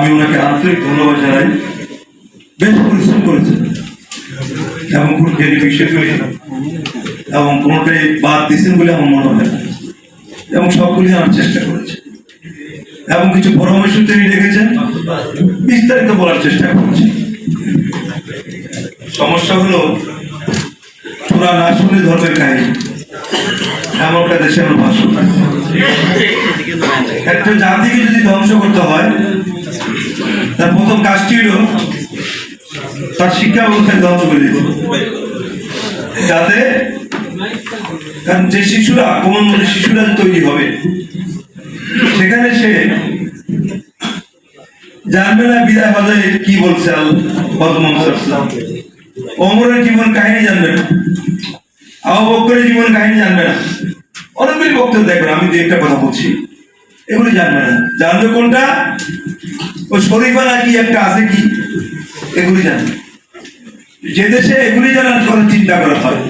আমি ওনাকে আন্তরিক ধন্যবাদ জানাই। বেশ পরিশ্রম করেছেন এবং খুব ডেডিকেশন করেছেন এবং কোনোটাই বাদ দিয়েছেন বলে আমার মনে হয় এবং সবগুলি জানার চেষ্টা করেছে এবং কিছু পরামর্শ তিনি রেখেছেন, বিস্তারিত বলার চেষ্টা করেছে। সমস্যা হলো তোরা না শুনে ধর্মের কাহিনী এমনটা দেশে আমরা বাস করি। একটা জাতিকে যদি ধ্বংস করতে হয় তার প্রথম কাজটি হলো তার শিক্ষা ব্যবস্থায় ধ্বংস করে দিতে, যাতে কারণ যে শিশুরা কোন শিশুরা তৈরি হবে সেখানে সে জানবে না বিদায় হজে কি বলছে ওমরের জীবন কাহিনী জানবে না, আবু বকরের জীবন কাহিনী জানবে না, অনেকগুলি বক্তব্য দেখবেন, আমি দু একটা কথা বলছি, এগুলি জানবে না। জানবে কোনটা? ওই শরীফানা কি একটা আছে কি, এগুলি জানবে। যে দেশে এগুলি জানার কথা চিন্তা করা হয়,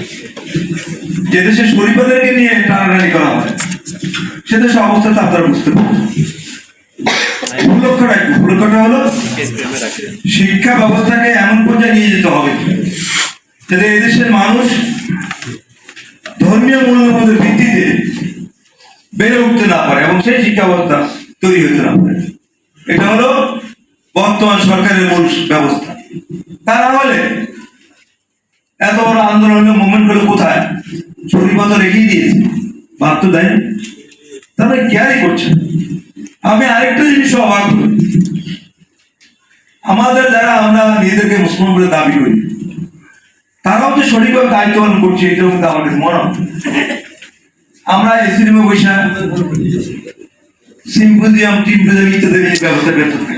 যে দেশে শরীফাদেরকে নিয়ে টানাটানি করা হয়, সে দেশের অবস্থাটা আপনারা বুঝতে পারবেন। লক্ষ্যটা হলো শিক্ষা ব্যবস্থাকে এমন পর্যায়ে নিয়ে যেতে হবে যাতে এদেশের মানুষ ধর্মীয় মূল্যবোধের ভিত্তিতে বেড়ে উঠতে না পারে এবং সেই শিক্ষা ব্যবস্থা তৈরি হতে না পারে। এটা হলো বর্তমান সরকারের মূল ব্যবস্থা। তা না হলে এত বড় আন্দোলনের মুভমেন্ট গুলো কোথায়? শরীফা তো রেখেই দিয়েছে, বাদ তো দেয়, তারপরে কেয়ারই করছে। আমি আরেকটা জিনিস অবাক করি, আমাদের যারা আমরা নিজেদেরকে মুসলমান বলে দাবি করি তারাও যে সঠিকভাবে দায়িত্ব পালন করছে এটাও কিন্তু আমার কাছে মনে হয়। আমরা এসি রুমে বসে সিম্পোজিয়াম টিম্পোজিয়াম ইত্যাদি ব্যবস্থা ব্যর্থ থাকি।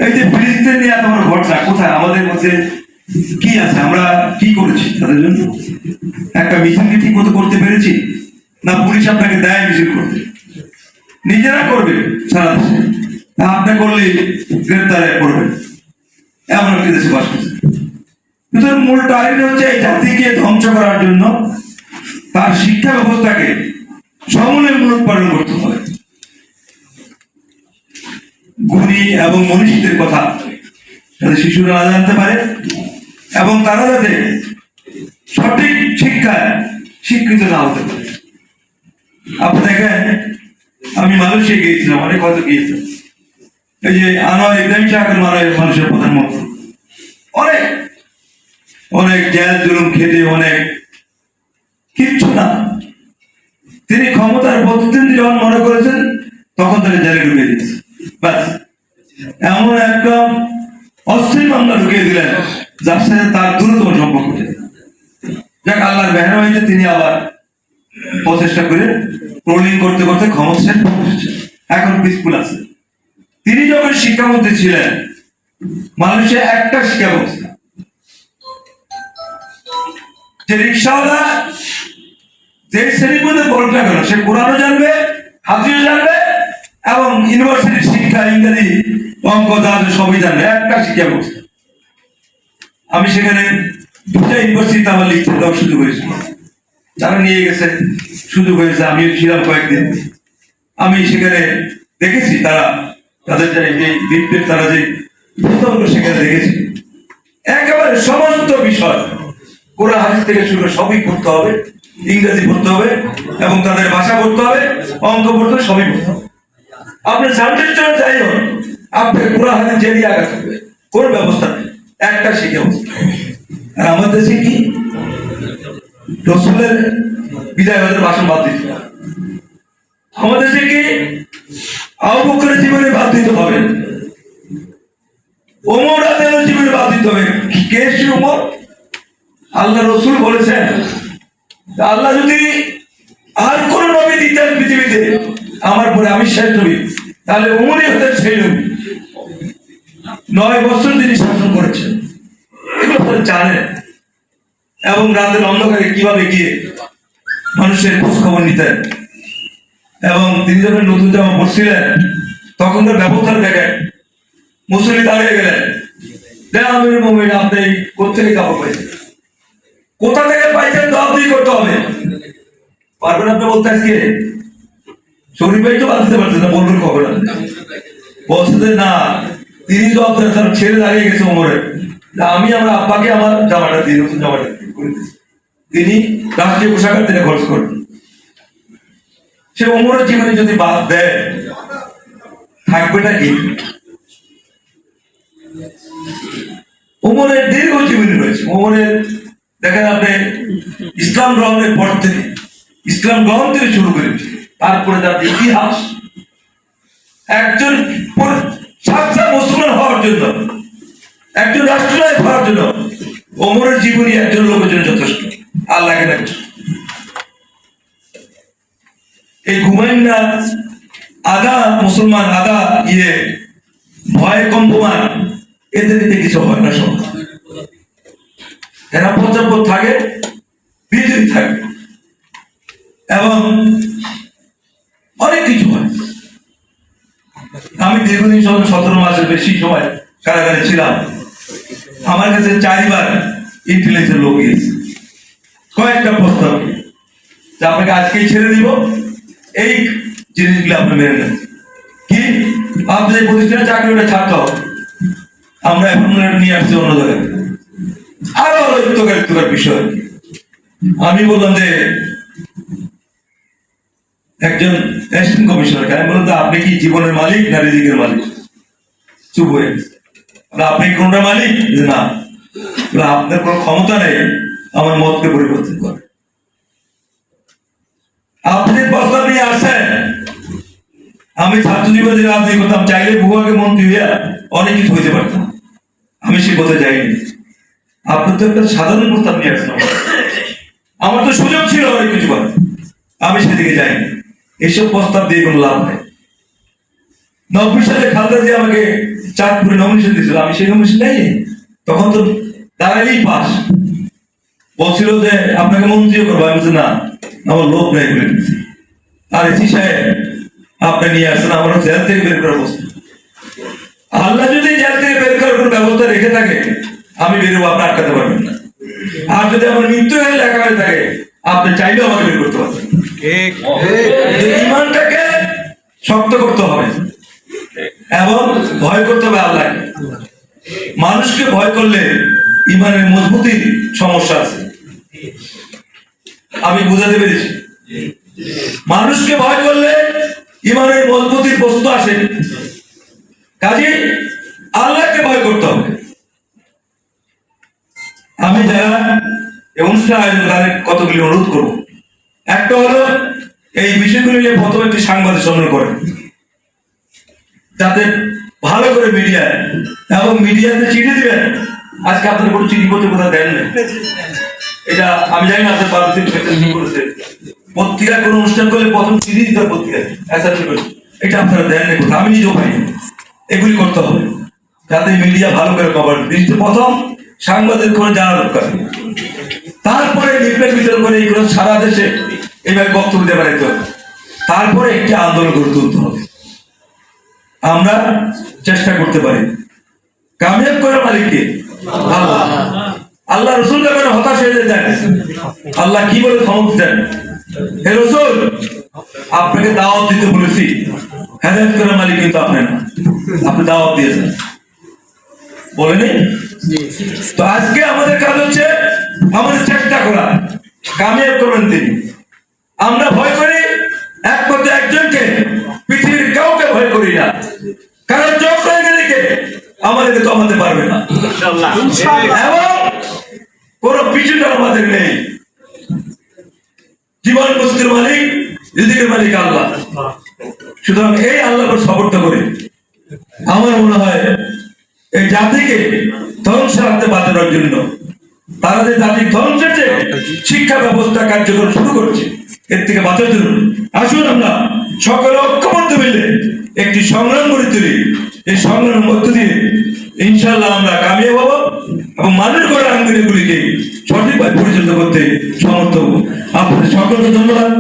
এই যে ফিলিস্তিন নিয়ে এত বড় ঘটনা, কোথায় আমাদের মধ্যে কি আছে? আমরা কি করেছি তাদের জন্য? একটা মিছিল কি ঠিক মতো করতে পেরেছি? না পুলিশ আপনাকে দেয় মিছিল করতে? নিজেরা করবে সারা দেশে, আপনি করলে গ্রেপ্তারে পড়বেন, এমন একটি দেশে বাস করছে। সুতরাং মূল টার্গেট হচ্ছে এই জাতিকে ধ্বংস করার জন্য তার শিক্ষা ব্যবস্থাকে সমূলে মূলোৎপাটন করতে হবে। গুণী এবং মনীষীদের কথা যাতে শিশুরা না জানতে পারে এবং তারা যাতে সঠিক শিক্ষায় শিক্ষিত না হতে পারে। আপনি দেখেন, আমি মালয়েশিয়া গিয়েছিলাম, অনেক হয়তো গিয়েছিলাম, এই যে আনোয়ার ইব্রাহিম শাহকে মানুষের প্রধানমন্ত্রী অনেক অনেক জেল জুলুম খেতে অনেক কিচ্ছু না, তিনি ক্ষমতার প্রতিদিন যখন মনে করেছেন তখন তাকে জেলে ঢুকিয়ে দিয়েছে। ব্যাস, এমন একটা অস্থির মামলা ঢুকিয়ে দিলেন যার সাথে তার দ্রুততম সম্পর্ক। যাক, আল্লাহর মেহরবানি হয়েছে, তিনি আবার প্রচেষ্টা করে ট্রোলিং করতে করতে ক্ষমতা শেষ করছে, এখন পিসফুল আছে। তিনি যখন শিক্ষামন্ত্রী ছিলেন মানুষের একটা শিক্ষা ব্যবস্থা, যে রিক্সাওয়ালা যে শ্রেণীর মধ্যে পড়ুক না কেন সে কোরআনও জানবে, হাদিসও জানবে এবং ইউনিভার্সিটির শিক্ষা ইংরেজি অঙ্ক জানবে, সবই জানবে, একটা শিক্ষা ব্যবস্থা। আমি সেখানে দুটা ইউনিভার্সিটি আমার লিখতে দেওয়ার সুযোগ হয়েছিল, যারা নিয়ে গেছে সুযোগ হয়েছে, আমি ছিলাম কয়েকদিন। আমি সেখানে দেখেছি তারা তাদের তারা যে পুস্তকগুলো সেখানে দেখেছি, একেবারে সমস্ত বিষয় কোরআন হাদিস থেকে শুরু করে সবই পড়তে হবে, ইংরেজি পড়তে হবে এবং তাদের ভাষা পড়তে হবে, অঙ্ক পড়তে হবে, সবই পড়তে হবে। আপনি জানতে জন্য যাই হোক আপনাকে কোরআন হাদিস জেরিয়ে আঘাত হবে, কোন ব্যবস্থা নেই, একটা শিখে অবস্থা। আর আমাদের দেশে কি রসুলের বিদায় হজের ভাষণ বাদ দিতে হবে, আমাদের দেশে কি আবু বকরের জীবনে বাদ দিতে হবে, ওমর রাদিয়াল্লাহু জীবনে বাদ দিতে হবে। কে সে ওমর? আল্লাহ রসুল বলেছেন আল্লাহ যদি আর কোন নবী দিতেন পৃথিবীতে আমার পরে আমি শেষ নবী, তাহলে ওমরই হতেন সেই নবী। 9 বছর তিনি শাসন করেছেন, এগুলো তো জানেন, এবং রাতের অন্ধকারে কিভাবে গিয়ে মানুষের খোঁজ খবর নিতেন। এবং তিনি যখন নতুন জামা পড়ছিলেন তখনকার ব্যবস্থা দেখেন, মুসল্লি দাঁড়িয়ে গেলেন, আমিরুল মুমিনিন আপনি কোথেকে কাপড় পাইছেন, কোথা থেকে পাইছেন জবাবদিহি করতে হবে। পারবেন আপনি বলতে? আজকে শরীর ভাই তো বাঁচতে পারছেন না, বলবেন খবর বলছেন বলছে যে না, তিনি তো আপনার তার ছেলে দাঁড়িয়ে গেছে ওমরের, আমি আমার আব্বাকে আমার জামাটা দিই, নতুন জামাটা করে দিচ্ছি, তিনি রাষ্ট্রীয় পোশাকের তিনি খরচ করেন। সে ওমরের জীবনে যদি বাদ দেয় থাকবেটা কি? ওমরের দীর্ঘ জীবনী রয়েছে। ওমরের দেখেন আপনি ইসলাম গ্রহণের পর থেকে, ইসলাম গ্রহণ থেকে শুরু করে তারপরে তার ইতিহাস, একজন সাচ্চা মুসলমান হওয়ার জন্য, একজন রাষ্ট্রনায়ক হওয়ার জন্য ওমরের জীবনী একজন লোকের জন্য যথেষ্ট। আল্লাহকে রাখছে এই ঘুমাইন না আধা মুসলমান আধা ভয় কম্পমান, এদেরকে কিছু হয় না। সব এরা পর্যাপ্ত থাকে, বিজয়ী থাকে এবং অনেক কিছু হয়। আমি দীর্ঘদিন সময় 17 মাসের বেশি সময় কারাগারে ছিলাম। আমার কাছে 4 বার ইন্টেলিজেন্স লোক গিয়েছে, কয়েকটা প্রস্তাব যে আপনাকে আজকেই ছেড়ে দিব, এই জিনিসগুলো আপনি মেনে নেন। কি আপনি এই প্রতিষ্ঠানে চাকরি ওটা ছাড়তে হবে, আমরা এখন নিয়ে আসছি অন্য জায়গায়, আরো ইত্যকার বিষয়। আমি বললাম যে একজন অ্যাসিস্ট্যান্ট কমিশনার, আমি বললাম আপনি কি জীবনের মালিক না রিজিকের মালিক? চুপ হয়ে আপনি কোনটা মালিক? না, আপনার কোনো ক্ষমতা নেই আমার মতকে পরিবর্তন করে। আপনি প্রস্তাব নিয়ে আসেন, আমি ছাত্র জীবনে রাজনীতি করতাম, চাইলে ভূভাগে মন্ত্রী হইয়া অনেক কিছু হইতে পারতাম, আমি সে পথে যাইনি। আপনি তো একটা সাধারণ প্রস্তাব নিয়ে আসছেন, আমার তো সুযোগ ছিল অনেক কিছু করার, আমি সেদিকে যাইনি। এসব প্রস্তাব দিয়ে কোনো লাভ নেই। 90 সালে খালেদা জিয়া আমাকে চাঁদপুরে নমিনেশন দিয়েছিল, আমি সেই নমিনেশন নেই, তখন তো দাঁড়ালেই পাস। বলছিল যে আপনাকে মন্ত্রীও করবো, আমি বলছি না, আমার লোক নেই বলে দিচ্ছি। আর এসি সাহেব আপনি নিয়ে আসছেন, আমার জেল থেকে বের করার অবস্থা। আল্লাহ যদি জেল থেকে বের করার কোনো ব্যবস্থা রেখে থাকে, আমি বেরোবো, আপনি আটকাতে পারবেন না। আর যদি আমার মৃত্যু হয়ে লেখা হয়ে থাকে, আপনি চাইলেও আমাকে বের করতে পারবেন। ইমানটাকে শক্ত করতে হবে এবং ভয় করতে হবে আল্লাহকে। মানুষকে ভয় করলে ইমানের মজবুতির সমস্যা আছে, আমি বুঝাতে পেরেছি। মানুষকে ভয় করলে ইমানের মজবুতির প্রশ্ন আসে, কাজে আল্লাহকে ভয় করতে হবে। আমি যারা অনুষ্ঠান আয়োজন তাদের কতগুলি অনুরোধ করবো। একটা হলো এই বিষয়গুলি নিয়ে প্রথম একটি সাংবাদিক সম্মেলন করেন, যাতে ভালো করে মিডিয়া এবং মিডিয়াতে চিঠি দিবেন। আজকে আপনার কোনো চিঠি করতে কোথাও দেন না, এটা আমি জানি না আপনার করেছে। পত্রিকা কোনো অনুষ্ঠান করলে প্রথম চিঠি দিতে হবে পত্রিকায়, এটা আপনারা দেন না কোথাও, আমি নিজেও পাই। এগুলি করতে হবে যাতে মিডিয়া ভালো করে কভার। প্রথম সাংবাদিক করে জানা দরকার, তারপরে লিফলেট বিতরণ করে এইগুলো সারা দেশে এইভাবে বক্তব্য দিতে পারে, তারপরে একটি আন্দোলন গড়ে তুলতে হবে। আমরা চেষ্টা করতে পারি। কামিয়াব করার মালিককে আল্লাহ। আল্লাহ রসুলকে করে হতাশ হয়ে যেতেন, আল্লাহ কি বলে ধমক দেন, হে রসুল আপনাকে দাওয়াত দিতে বলেছি, হেদায়েত করার মালিক কিন্তু আপনি না, আপনি দাওয়াত দিয়েছেন বলেনি। তো আজকে আমাদের কাজ হচ্ছে আমাদের চেষ্টা করা, কামিয়াব করবেন তিনি। আমরা ভয় করি একমাত্র একজনকে, পৃথিবীর কাউকে ভয় করি না, কারণ চোখ হয়ে গেলে আমাদেরকে তো আমাদের পারবে না, এবং কোন পিছুটা আমাদের নেই। জীবন মুক্তির মালিক রিজিকের মালিক আল্লাহ। সুতরাং এই আল্লাহকে সবর্ত করে আমার মনে হয় এই জাতিকে ধ্বংস রাখতে বাঁচানোর জন্য, তারা যে জাতির ধ্বংসের যে শিক্ষা ব্যবস্থা কার্যক্রম শুরু করেছে, এর থেকে বাঁচার জন্য আসুন আমরা সকলে ঐক্যবদ্ধ মিলে একটি সংগ্রাম করে তুলি। এই সংগ্রামের মধ্য দিয়ে ইনশাআল্লাহ আমরা কামিয়াব হব এবং মানুষ করার আন্দোলনগুলিকে সঠিকভাবে পরিচালিত করতে সমর্থ হব। আপনাদের সকলকে ধন্যবাদ।